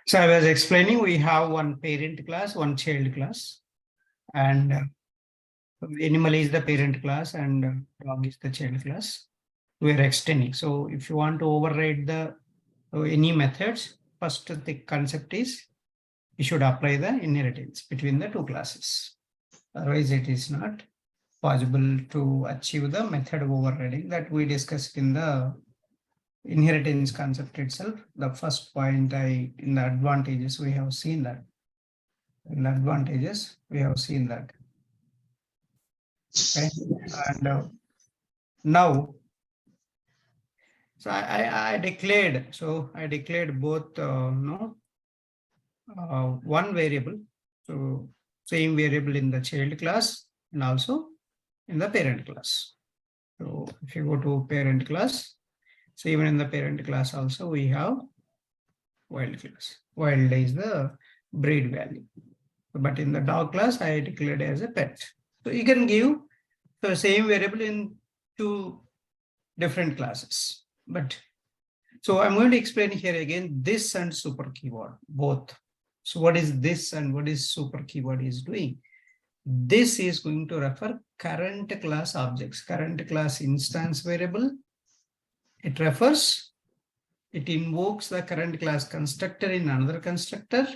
So I was explaining we have one parent class, one child class, and animal is the parent class and dog is the child class. We are extending. So if you want to override the any methods, first the concept is you should apply the inheritance between the two classes. Otherwise, it is not possible to achieve the method overriding that we discussed in the inheritance concept itself. The first point in the advantages, we have seen that. In the advantages, we have seen that. Okay, and now, so I declared. So I declared both. One variable. So same variable in the child class and also in the parent class. So if you go to parent class, so even in the parent class also we have wild class. Wild is the breed value. But in the dog class, I declared as a pet. So you can give the same variable in two different classes. But so I'm going to explain here again this and super keyword, both. So what is this and what is super keyword is doing? This is going to refer current class objects, current class instance variable. It refers, it invokes the current class constructor in another constructor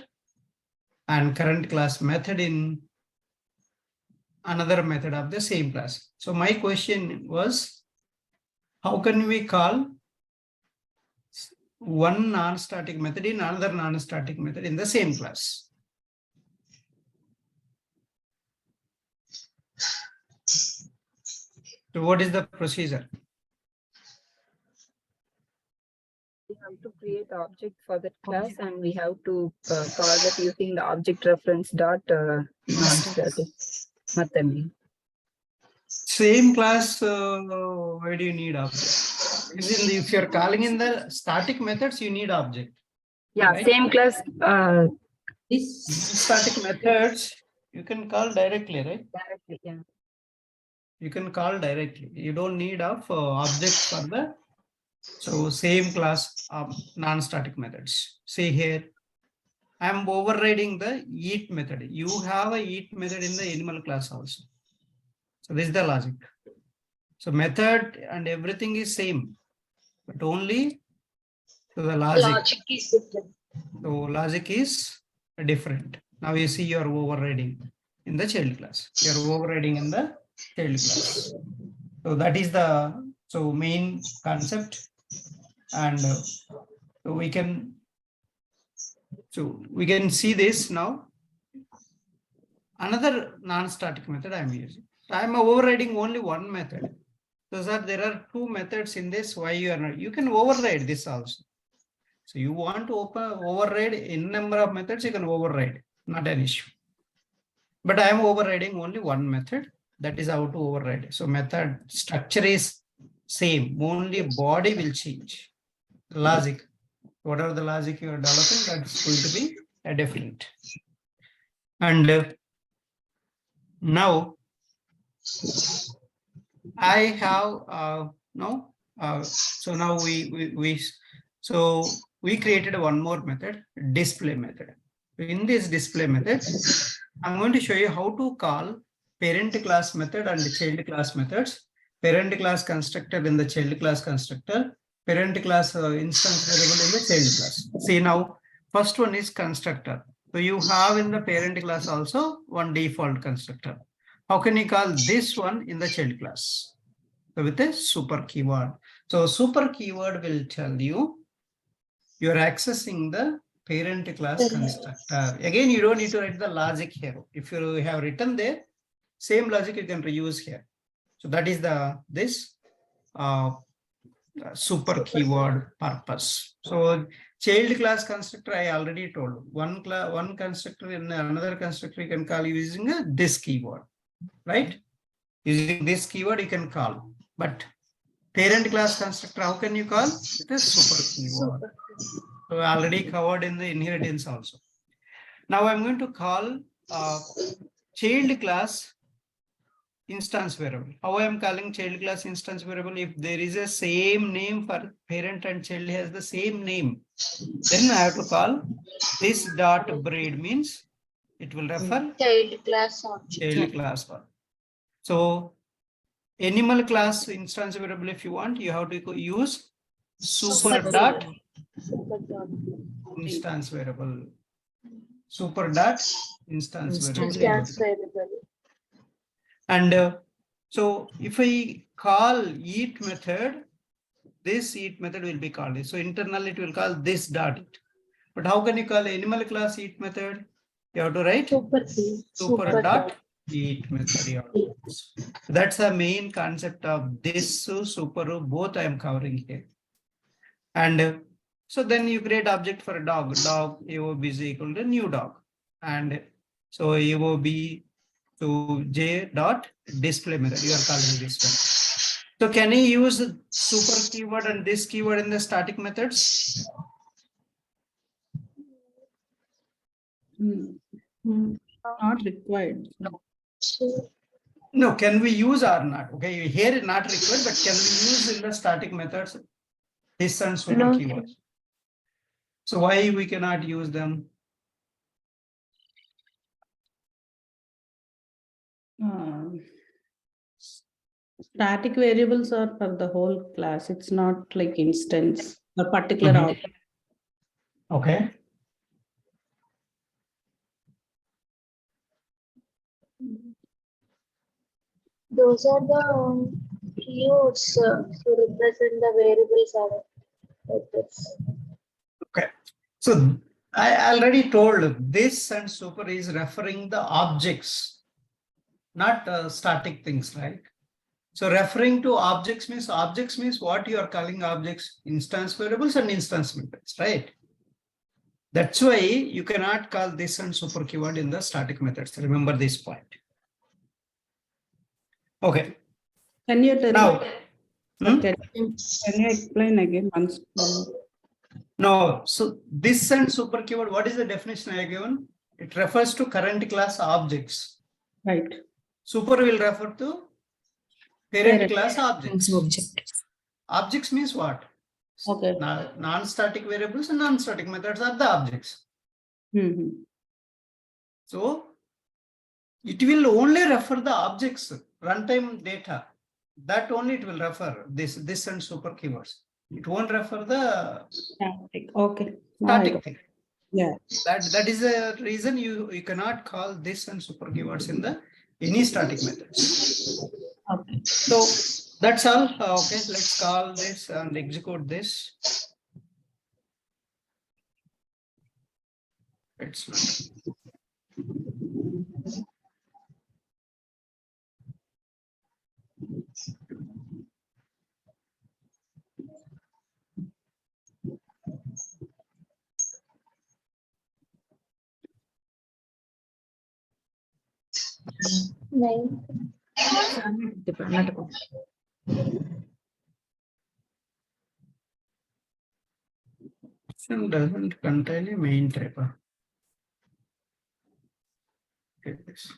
and current class method in another method of the same class. So my question was, how can we call one non-static method in another non-static method in the same class? So what is the procedure? We have to create the object for that class and we have to call that using the object reference dot non-static method. Same class, why do you need object? If you're calling in the static methods, you need object. Yeah, right? Same class. These static methods, you can call directly, right? Directly, yeah. You can call directly. You don't need of object for the, so same class of non-static methods. See here, I'm overriding the eat method. You have a eat method in the animal class also. So this is the logic. So method and everything is same, but only the logic is different. So logic is different. Now you see you are overriding in the child class. You are overriding in the child class. So that is the main concept, and so we can see this now. Another non-static method I'm using. I'm overriding only one method. So that there are two methods in this. Why you are not? You can override this also. So you want to override in number of methods, you can override, not an issue. But I am overriding only one method. That is how to override. So method structure is same, only body will change. Logic, whatever the logic you are developing, that's going to be a different. And now I have so now we created one more method, display method. In this display method, I'm going to show you how to call parent class method and child class methods, parent class constructor in the child class constructor, parent class instance variable in the child class. See now, first one is constructor. So you have in the parent class also one default constructor. How can you call this one in the child class? So with a super keyword. So super keyword will tell you are accessing the parent class constructor. Again, you don't need to write the logic here. If you have written there, same logic you can reuse here. So that is this super keyword purpose. So child class constructor, I already told. One constructor in another constructor you can call using this keyword, right? Using this keyword you can call. But parent class constructor, how can you call? It is super keyword. So already covered in the inheritance also. Now I'm going to call child class instance variable. How I am calling child class instance variable? If there is a same name for parent and child has the same name, then I have to call this dot breed means it will refer Child class object. child class one. So animal class instance variable, if you want, you have to use super dot instance variable. Super dot instance variable. Instance variable. And so if I call eat method, this eat method will be called. So internally it will call this dot it. But how can you call animal class eat method? You have to write super dot eat method. You have to use. That's the main concept of this super both I am covering here. And so then you create object for a dog. Dog AOB is equal to new dog. And so AOB to J dot display method. You are calling this one. So can you use super keyword and this keyword in the static methods? Not required. No, can we use or not? Okay, here is not required, but can we use in the static methods this and super No. keywords? So why we cannot use them? Static variables are for the whole class. It's not like instance or particular object. Okay. Those are the keywords to represent the variables are like this. Okay. So I already told this and super is referring the objects, not static things, right? So referring to objects means what you are calling objects, instance variables and instance methods, right? That's why you cannot call this and super keyword in the static methods. Remember this point. Okay. Can you tell Now, can you explain again once more? No, so this and super keyword, what is the definition I have given? It refers to current class objects. Right. Super will refer to parent class objects. Objects means what? Okay. Non-static variables and non-static methods are the objects. So it will only refer the objects, runtime data. That only it will refer this and super keywords. It won't refer the Static. Okay. static thing. Yeah. That is the reason you cannot call this and super keywords in the any static methods. Okay. So that's all. Okay, let's call this and execute this. It's not. Doesn't contain a main type. Okay, this.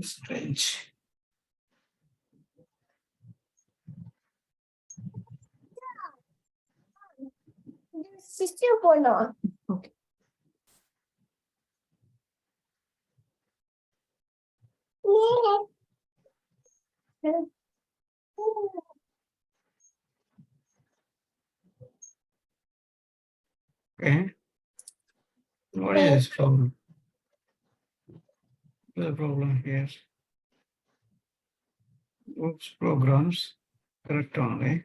Strange. Sister Pona. Okay. Okay. What is this problem? What's the problem here? Oops, programs. Correct only.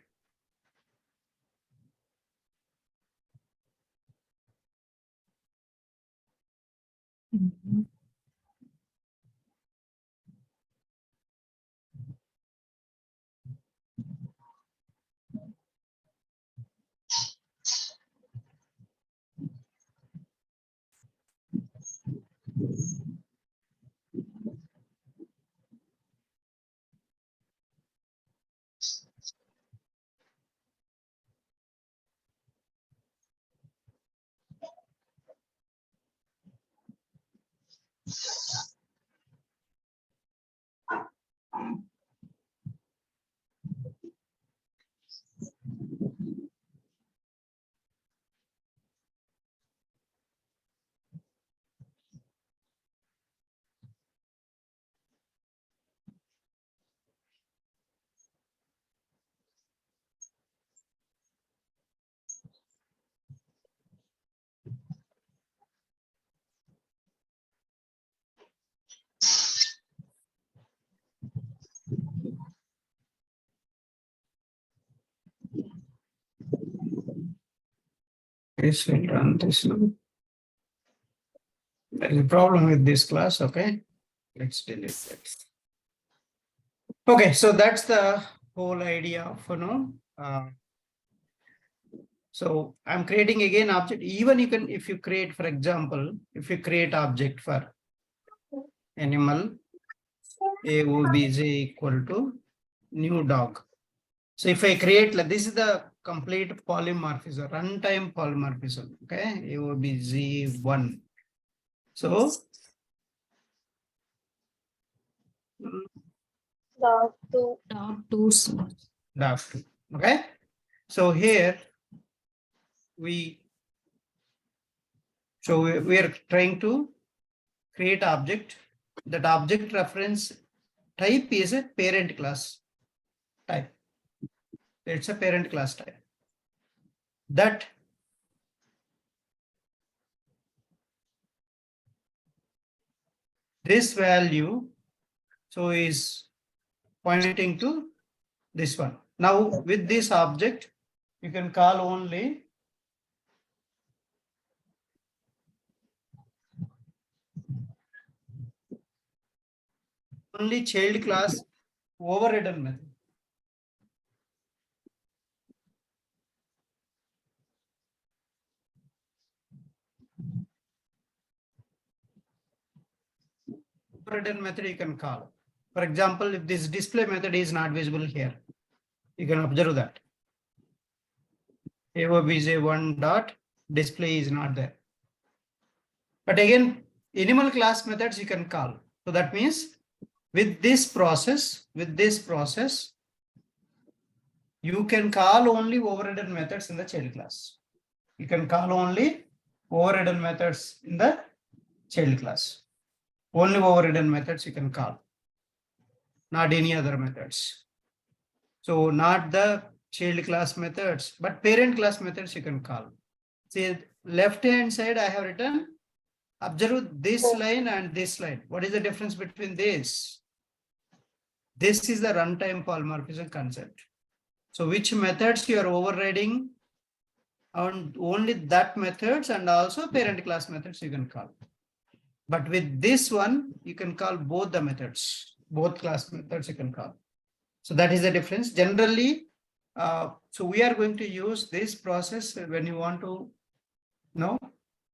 This will run this now. There is a problem with this class. Okay, let's delete that. Okay, so that's the whole idea for now. So I'm creating again object. Even you can, if you create, for example, if you create object for animal AOBJ equal to new dog. So if I create, like this is the complete polymorphism, runtime polymorphism. Okay, AOBZ1. So Dog two. dog 2. Okay, so here we are trying to create object. That object reference type is a parent class type. It's a parent class type. That this value so is pointing to this one. Now with this object, you can call only child class overridden method. Overridden method you can call. For example, if this display method is not visible here, you can observe that. AOBJ1 dot display is not there. But again, animal class methods you can call. So that means with this process, you can call only overridden methods in the child class. You can call only overridden methods in the child class. Only overridden methods you can call, not any other methods. So not the child class methods, but parent class methods you can call. See, left hand side I have written, observe this line and this line. What is the difference between this? This is the runtime polymorphism concept. So which methods you are overriding on only that methods, and also parent class methods you can call. But with this one, you can call both the methods, both class methods you can call. So that is the difference. Generally, so we are going to use this process when you want to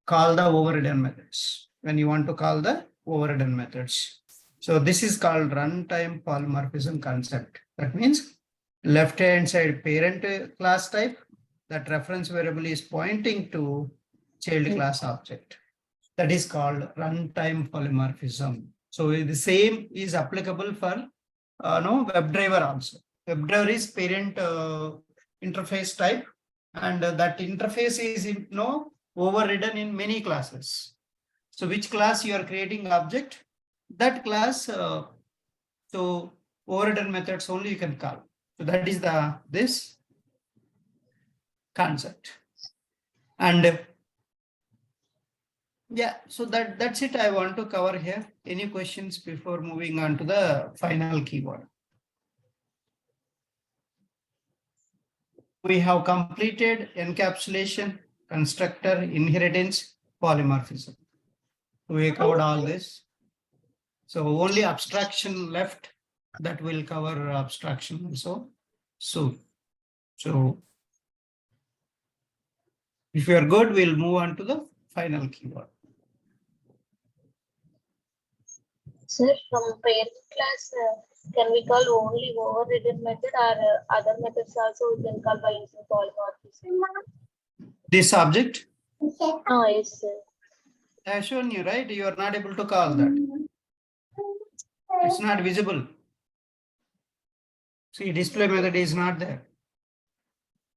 call the overridden methods. When you want to call the overridden methods. So this is called runtime polymorphism concept. That means left hand side parent class type, that reference variable is pointing to child class object. That is called runtime polymorphism. So the same is applicable for no WebDriver also. WebDriver is parent interface type, and that interface is overridden in many classes. So which class you are creating object, that class so overridden methods only you can call. So that is this concept. And yeah, so that's it I want to cover here. Any questions before moving on to the final keyword? We have completed encapsulation, constructor, inheritance, polymorphism. We covered all this. So only abstraction left, that will cover abstraction also soon. So if you are good, we'll move on to the final keyword. Sir, from parent class, can we call only overridden method, or other methods also we can call by using polymorphism? This object, Oh, yes, sir. I have shown you, right? You are not able to call that. It's not visible. See, display method is not there.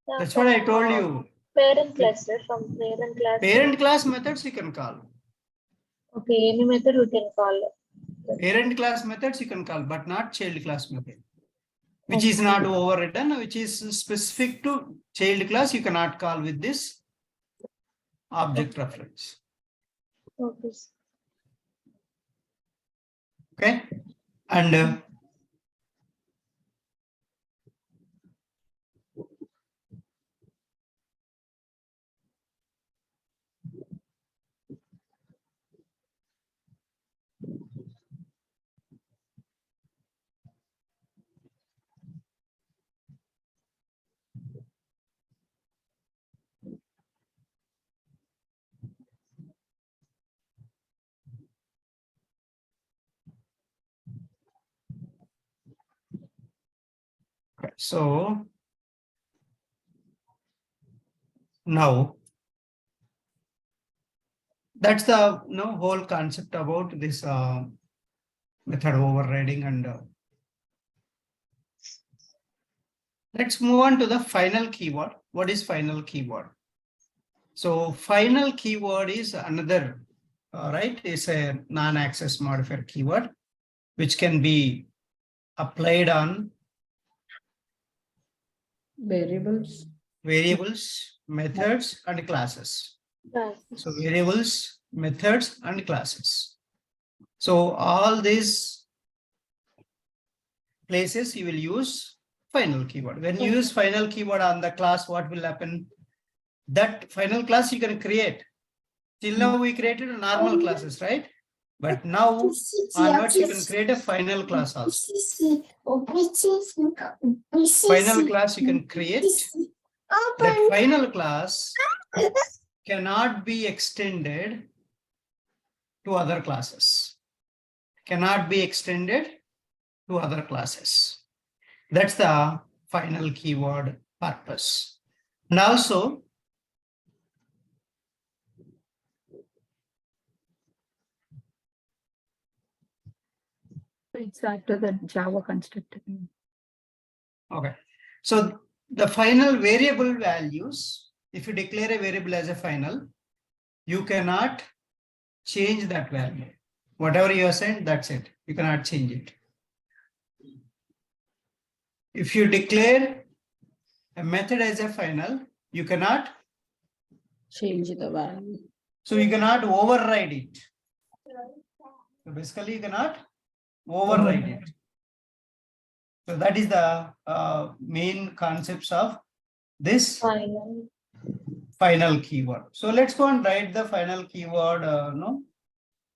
Yeah, That's what I told from, you. Parent class, sir, from parent class. Parent class methods you can call. Okay, any method we can call. Parent class methods you can call, but not child class method, which is not overridden, which is specific to child class. You cannot call with this object reference. Okay. Okay, and so now that's the whole concept about this method overriding, and let's move on to the final keyword. What is final keyword? So final keyword is another, right? It's a non-access modifier keyword, which can be applied on Variables. methods, and classes. Right. So variables, methods, and classes. So all these places you will use final keyword. When you use final keyword on the class, what will happen? That final class you can create. Till now we created normal classes, right? But now onwards you can create a final class also. Final class you can create. That final class cannot be extended to other classes. Cannot be extended to other classes. That's the final keyword purpose. And also, It's after the Java constructor. okay. So the final variable values, if you declare a variable as a final, you cannot change that value. Whatever you assign, that's it. You cannot change it. If you declare a method as a final, you cannot Change the value. So you cannot override it. So basically you cannot override it. So that is the main concepts of this final keyword. So let's go and write the final keyword,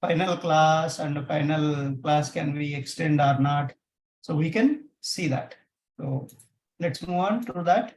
final class, and the final class can we extend or not. So we can see that. So let's move on to that.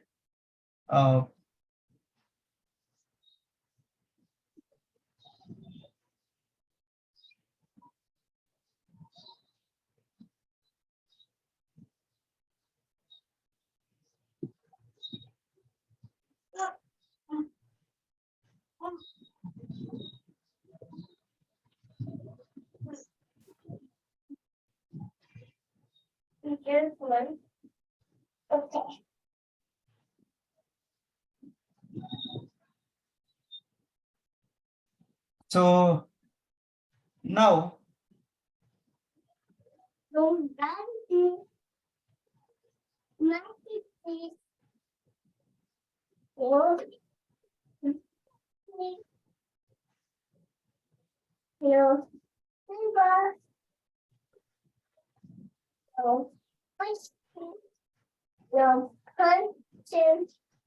Okay. So now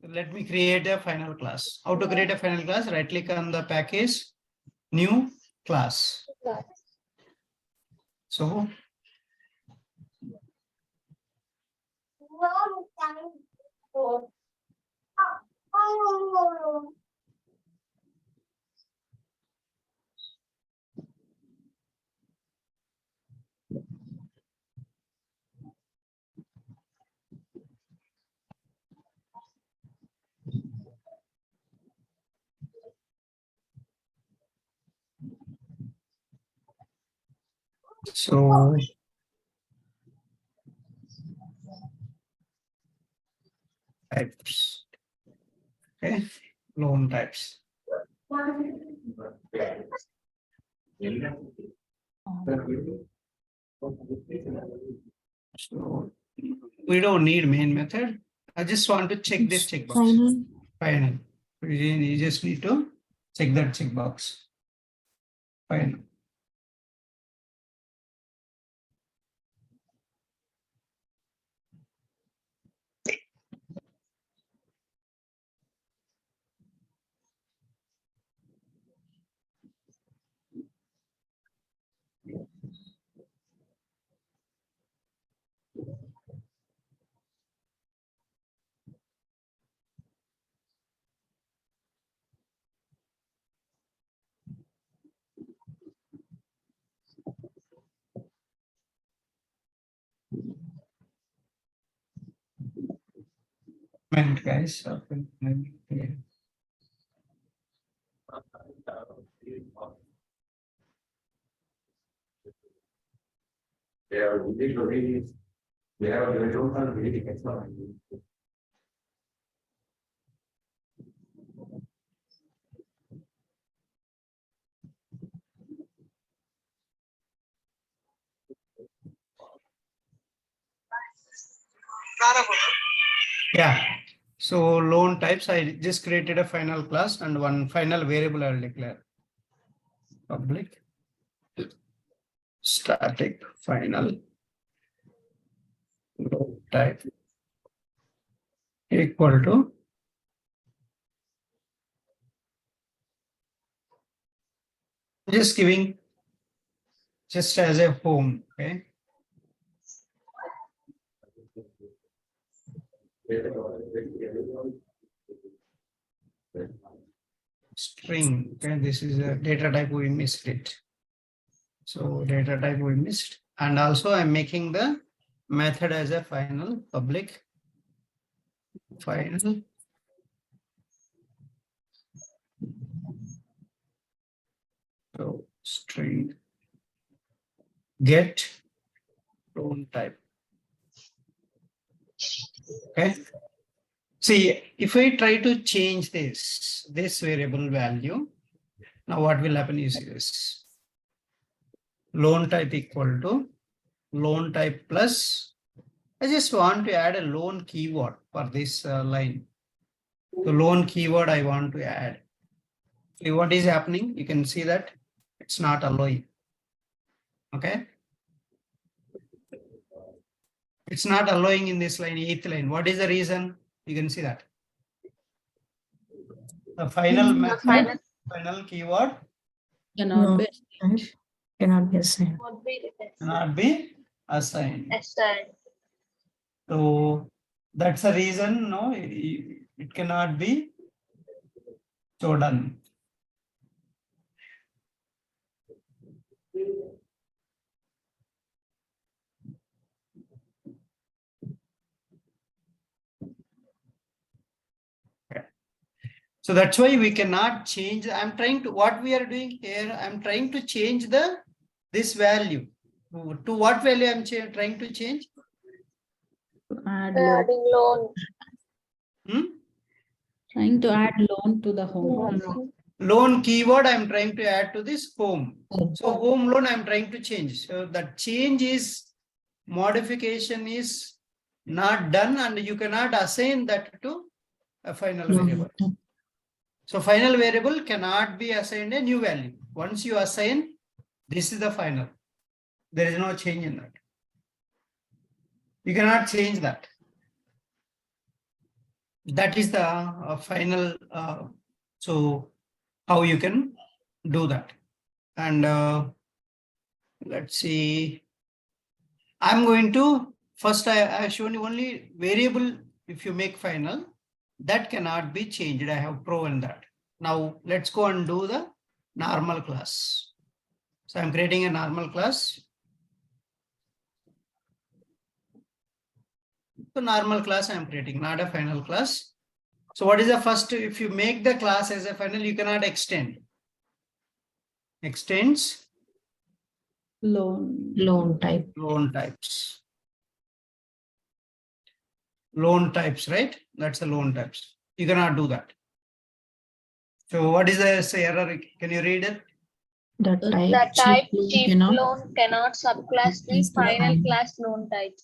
let me create a final class. How to create a final class? Right click on the package, new class. So types. Okay, loan types. So we don't need main method. I just want to check this checkbox. Final. You just need to check that checkbox. Final. Moment, guys. Open. Yeah. So loan types, I just created a final class and one final variable I will declare. Public static final loan type equal to just giving just as a home. Okay. String. Okay, this is a data type, we missed it. So data type we missed. And also I'm making the method as a final public final so string get loan type. Okay. See, if I try to change this variable value, now what will happen is this loan type equal to loan type plus, I just want to add a loan keyword for this line. The loan keyword I want to add. See what is happening? You can see that it's not allowing. Okay. It's not allowing in this line, 8th line. What is the reason? You can see that. The final method, final keyword Cannot be. Cannot be assigned. cannot be assigned. Assigned. So that's the reason, no, it cannot be chosen. So that's why we cannot change. I'm trying to, what we are doing here, I'm trying to change this value. To what value I'm trying to change? add loan. Adding loan. Hmm? Trying to add loan to the home. Loan. Loan keyword I'm trying to add to this home. Home. So home loan I'm trying to change. So that change is modification is not done and you cannot assign that to a final variable. So final variable cannot be assigned a new value. Once you assign, this is the final. There is no change in that. You cannot change that. That is the final. So how you can do that. And let's see. I'm going to first I shown you only variable. If you make final, that cannot be changed. I have proven that. Now let's go and do the normal class. So I'm creating a normal class. So normal class I'm creating, not a final class. So what is the first? If you make the class as a final, you cannot extend. Extends Loan. Loan type. loan types. Loan types, right? That's the loan types. You cannot do that. So what is the error? Can you read it? The The type type cheap loan cannot subclass the Is the final final. class loan type.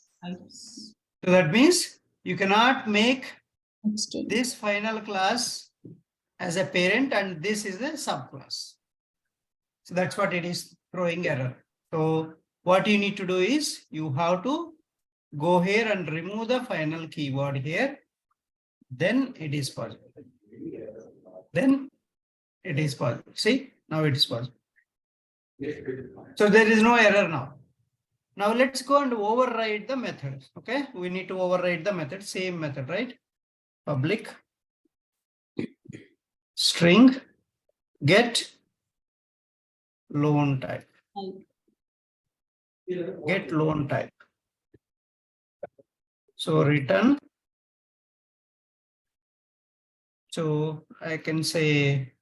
So that means you cannot make Extend. this final class as a parent and this is a subclass. So that's what it is throwing error. So what you need to do is you have to go here and remove the final keyword here. Then it is possible. Then it is possible. See, now it is possible. So there is no error now. Now let's go and override the method. Okay, we need to override the method, same method, right? Public string get loan type. Get loan type. So return. So I can say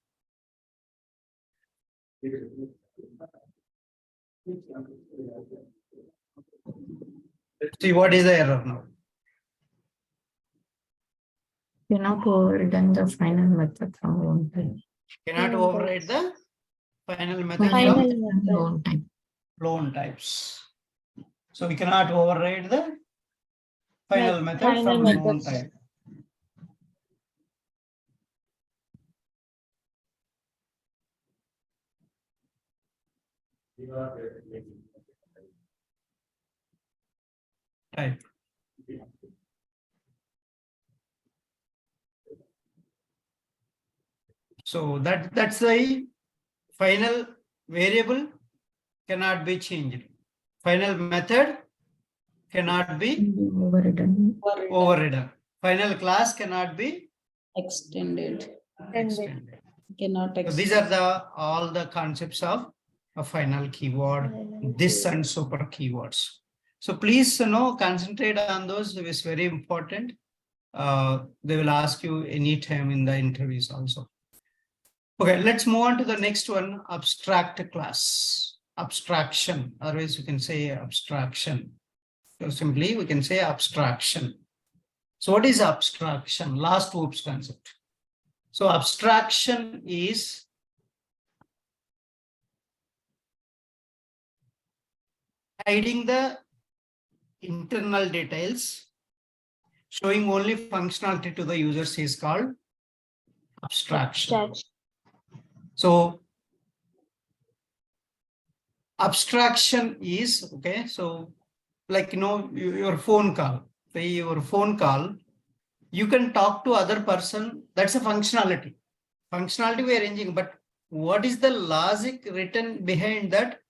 see what is the error now. Cannot override the final method from loan type. Cannot override the final method Final from method. Loan type. loan types. So we cannot override the final method Final from method. loan type. Type. So that's why final variable cannot be changed. Final method cannot be Overridden. overridden. Final class cannot be Extended. extended. Cannot So extend. these are all the concepts of a final keyword, this and super keywords. So please concentrate on those. It is very important. They will ask you anytime in the interviews also. Okay, let's move on to the next one, abstract class. Abstraction, otherwise you can say abstraction. So simply we can say abstraction. So what is abstraction? Last OOPS concept. So abstraction is hiding the internal details, showing only functionality to the users is called abstraction. So abstraction is, okay, so like, your phone call, say your phone call, you can talk to other person. That's a functionality. Functionality we are arranging, but what is the logic written behind that?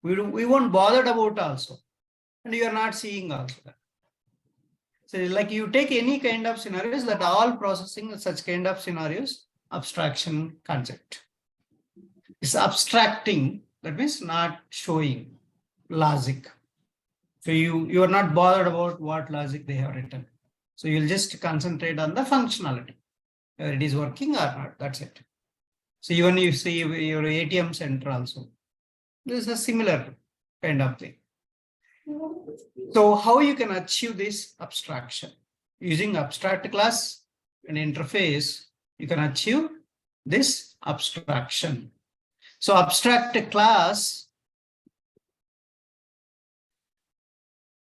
We won't bother about also. And you are not seeing also that. So like you take any kind of scenarios that all processing such kind of scenarios, abstraction concept. It's abstracting, that means not showing logic. So you are not bothered about what logic they have written. So you'll just concentrate on the functionality, whether it is working or not, that's it. So even you see your ATM center also, this is a similar kind of thing. So how you can achieve this abstraction? Using abstract class and interface, you can achieve this abstraction. So abstract class,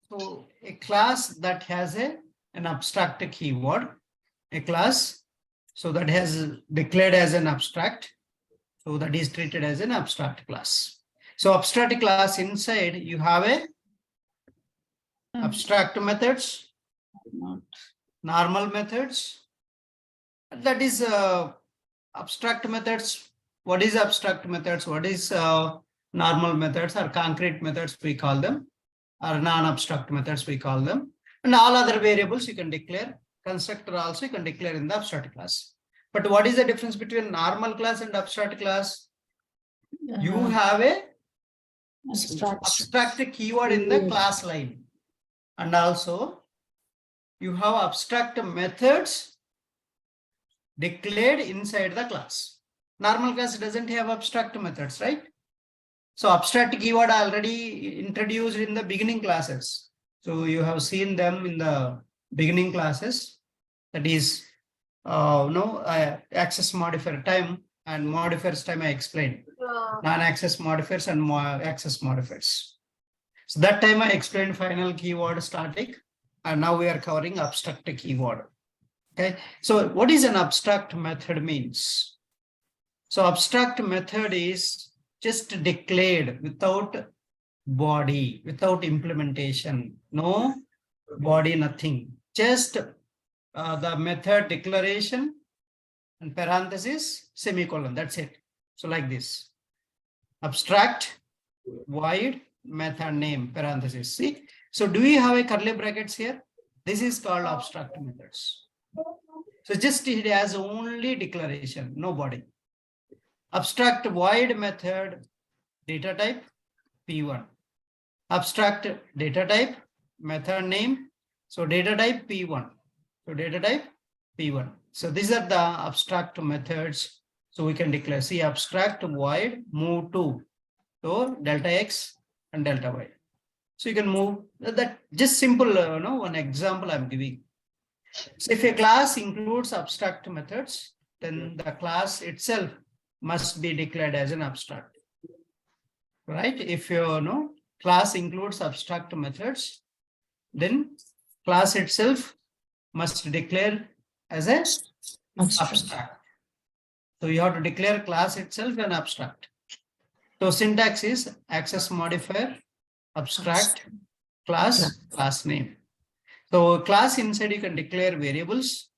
so a class that has an abstract keyword, a class, so that has declared as an abstract, so that is treated as an abstract class. So abstract class inside you have a abstract methods, normal methods. That is abstract methods. What is abstract methods? What is normal methods or concrete methods we call them, or non-abstract methods we call them. And all other variables you can declare. Constructor also you can declare in the abstract class. But what is the difference between normal class and abstract class? You have a abstract keyword in the class line. And also you have abstract methods declared inside the class. Normal class doesn't have abstract methods, right? So abstract keyword already introduced in the beginning classes. So you have seen them in the beginning classes. That is, access modifier time and modifiers time I explained. Non-access modifiers and access modifiers. So that time I explained final keyword static, and now we are covering abstract keyword. Okay. So what is an abstract method means? So abstract method is just declared without body, without implementation, no body, nothing. Just the method declaration and parenthesis, semicolon, that's it. So like this, abstract void method name parenthesis. See, so do we have a curly brackets here? This is called abstract methods. So just it has only declaration, no body. Abstract void method data type P1. Abstract data type method name. So data type P1. So data type P1. So these are the abstract methods. So we can declare, see, abstract void move to. So delta X and delta Y. So you can move that, just simple, one example I'm giving. So if a class includes abstract methods, then the class itself must be declared as an abstract, right? If class includes abstract methods, then class itself must declare as an abstract. So you have to declare class itself an abstract. So syntax is access modifier, abstract, class, class name. So class inside you can declare variables,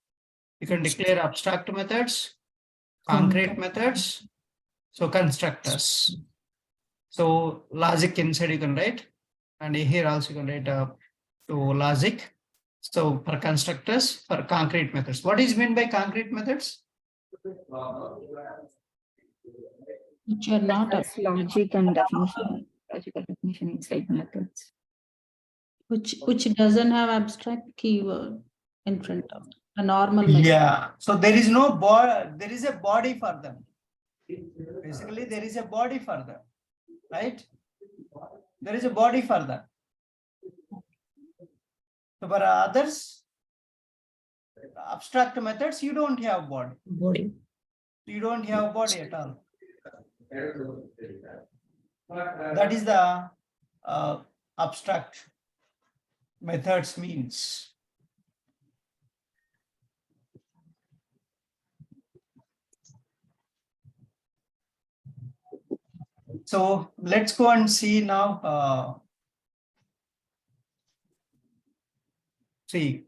you can declare abstract methods, concrete methods, so constructors. So logic inside you can write, and here also you can write so logic. So for constructors, for concrete methods. What is meant by concrete methods? Which are not That's logic and definition, logical definition inside methods. which doesn't have abstract keyword in front of it. A normal method. Yeah. So there is no body, there is a body for them. Basically, there is a body for them, right? There is a body for them. So for others, abstract methods, you don't have body. You don't have body at all. That is the abstract methods means. So let's go and see now. See,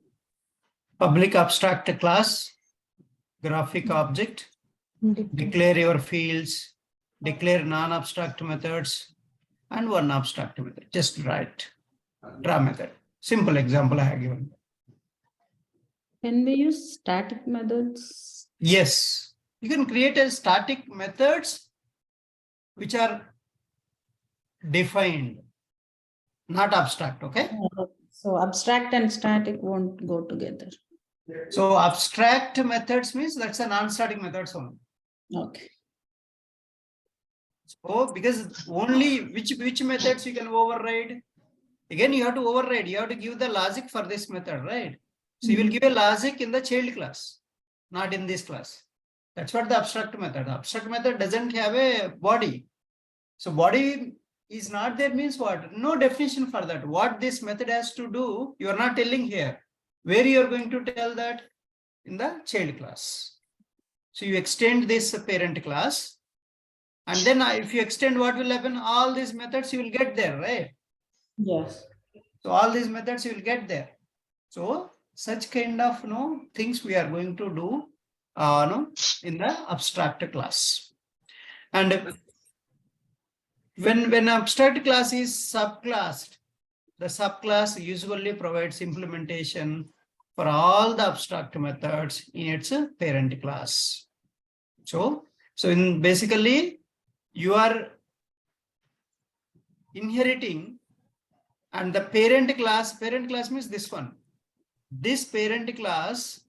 public abstract class, graphic object, declare your fields, declare non-abstract methods, and one abstract method. Just write draw method. Simple example I have given. Can we use static methods? Yes, you can create a static methods which are defined, not abstract. Okay. So abstract and static won't go together. So abstract methods means that's a non-static methods only. Okay. So because only which methods you can override? Static methods. Static methods means you can override. So static methods Again, you have to override. You have to give the logic for this method, right? So you will give a logic in the child class, not in this class. That's what the abstract method. The abstract method doesn't have a body. So body is not there means what? No definition for that. What this method has to do, you are not telling here. Where you are going to tell that? In the child class. So you extend this parent class. And then if you extend, what will happen? All these methods you will get there, right? Yes. So all these methods you will get there. So such kind of things we are going to do in the abstract class. And when abstract class is subclassed, the subclass usually provides implementation for all the abstract methods in its parent class. So in basically you are inheriting, and the parent class means this one. This parent class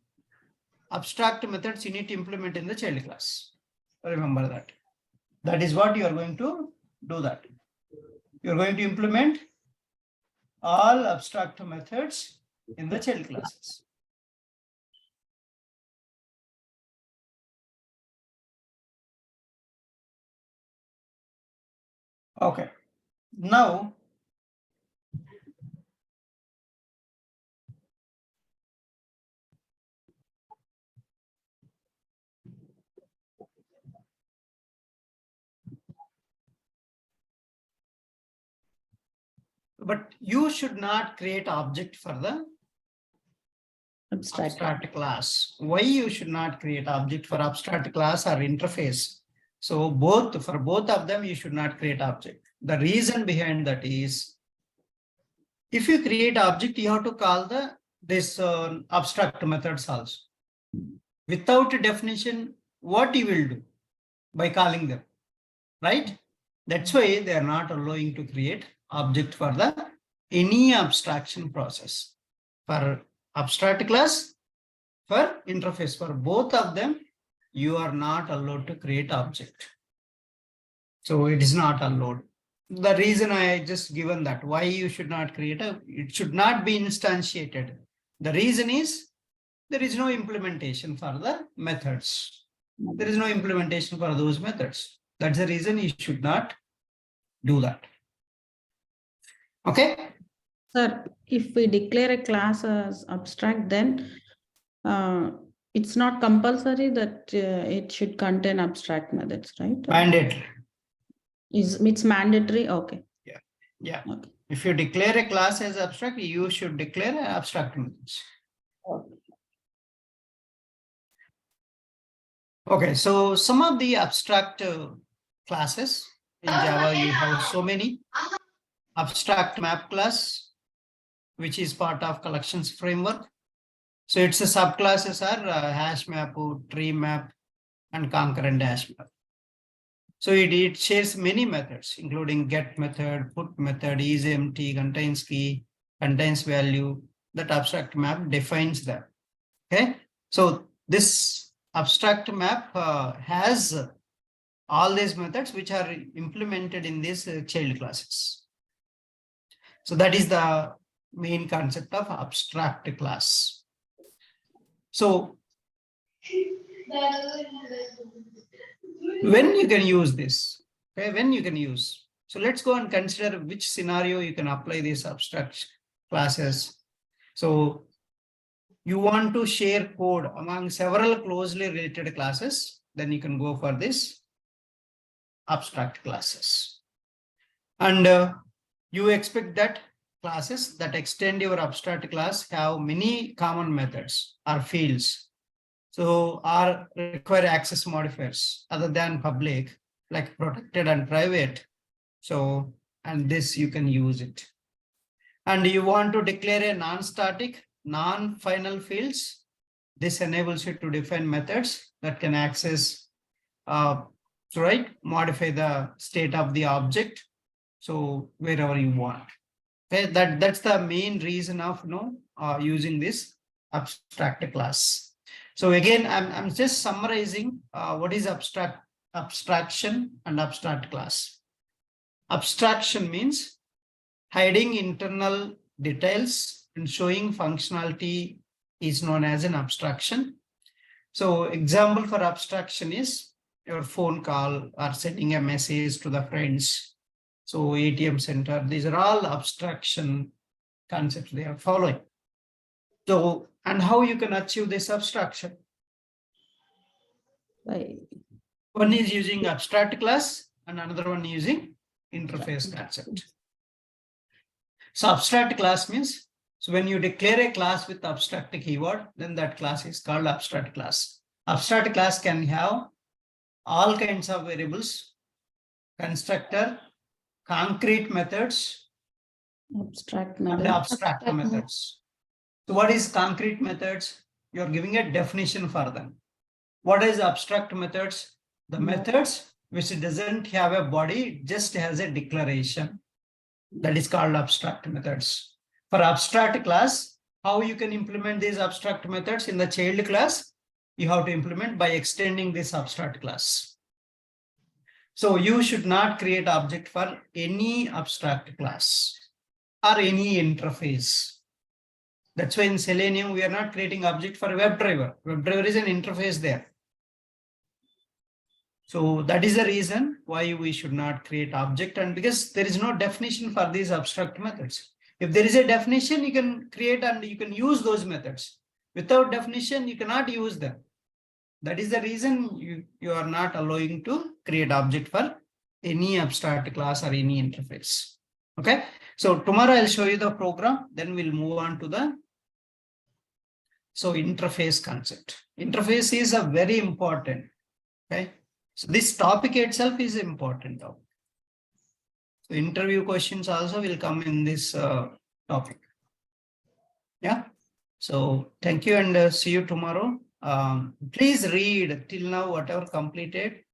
abstract methods you need to implement in the child class. Remember that. That is what you are going to do that. You are going to implement all abstract methods in the child classes. Okay. Now, but you should not create object for the abstract class. Why you should not create object for abstract class or interface? So for both of them, you should not create object. The reason behind that is, if you create object, you have to call this abstract methods also. Without a definition, what you will do by calling them, right? That's why they are not allowing to create object for any abstraction process. For abstract class, for interface, for both of them, you are not allowed to create object. So it is not allowed. The reason I just given that, why you should not create it should not be instantiated. The reason is, there is no implementation for the methods. There is no implementation for those methods. That's the reason you should not do that. Okay. Sir, if we declare a class as abstract, then it's not compulsory that it should contain abstract methods, right? Mandatory. It's mandatory? Okay. Yeah. Okay. If you declare a class as abstract, you should declare abstract methods. Okay. Okay, so some of the abstract classes in Java, you have so many. Abstract map class, which is part of collections framework. So its subclasses are hash map, tree map, and concurrent hash map. So it shares many methods, including get method, put method, isEmpty, contains key, contains value. That abstract map defines that. Okay, so this abstract map has all these methods which are implemented in these child classes. So that is the main concept of abstract class. So when you can use this, okay, when you can use. So let's go and consider which scenario you can apply these abstract classes. So you want to share code among several closely related classes, then you can go for this abstract classes. And you expect that classes that extend your abstract class have many common methods or fields. So or require access modifiers other than public, like protected and private. So, and this you can use it. And you want to declare a non-static, non-final fields. This enables you to define methods that can access, modify the state of the object. So wherever you want. Okay, that's the main reason of using this abstract class. So again, I'm just summarizing what is abstraction and abstract class. Abstraction means Hiding internal details and showing functionality is known as an abstraction. So example for abstraction is your phone call or sending a message to the friends. So ATM center, these are all abstraction concepts they are following. So, and how you can achieve this abstraction? One is using abstract class and another one using interface concept. So abstract class means, so when you declare a class with abstract keyword, then that class is called abstract class. Abstract class can have all kinds of variables, constructor, concrete methods, Abstract and method. abstract methods. So what is concrete methods? You're giving a definition for them. What is abstract methods? The methods which doesn't have a body, it just has a declaration. That is called abstract methods. For abstract class, how you can implement these abstract methods in the child class? You have to implement by extending this abstract class. So you should not create object for any abstract class or any interface. That's why in Selenium, we are not creating object for WebDriver. WebDriver is an interface there. So that is the reason why we should not create object, and because there is no definition for these abstract methods. If there is a definition, you can create and you can use those methods. Without definition, you cannot use them. That is the reason you are not allowing to create object for any abstract class or any interface. Okay. So tomorrow I'll show you the program, then we'll move on to the interface concept. Interface is a very important. Okay. So this topic itself is important. So interview questions also will come in this topic. Yeah. So thank you and see you tomorrow. Please read till now whatever completed.